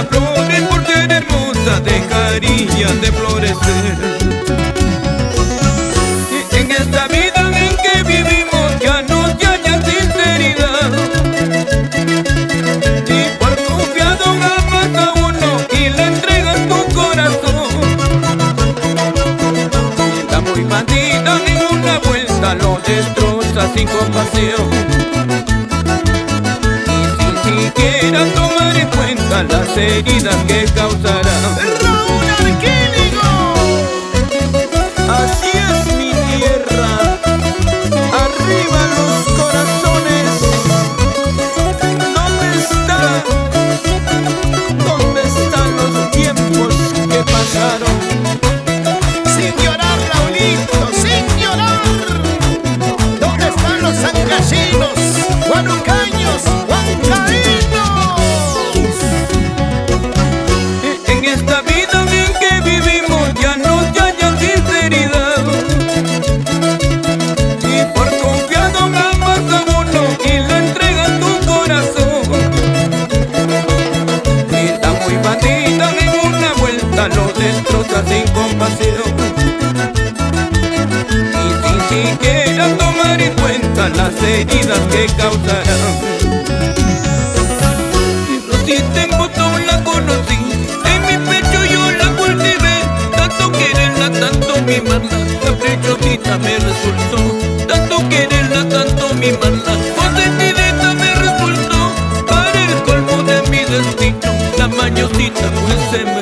las flores por ser hermosa dejarían de florecer. En esta vida en que vivimos ya no se halla sinceridad, y por confiado amas a uno y le entregas tu corazón. Y la muy bandida en una vuelta lo destroza sin compasión, y sin siquiera tomar en cuenta las heridas que causará. ¡Raúl Arquínigo! Así es mi tierra, arriba los corazones. ¿Dónde están los tiempos que pasaron? Sin llorar, Raulito, sin llorar. ¿Dónde están los sancasinos, guanucaños, huancaínos? En esta vida en que vivimos ya no se halla sinceridad, y por confiado amas a uno y le entregas tu corazón. Y la muy bandida en una vuelta lo destroza sin compasión, y sin siquiera tomar en cuenta las heridas que causarán. Rosita en botón la conocí, en mi pecho yo la cultivé, tanto quererla, tanto mimarla, caprichosita me resultó, tanto quererla, tanto mimarla, consentidita me resultó. Para el colmo de mi destino, la mañosita pues se me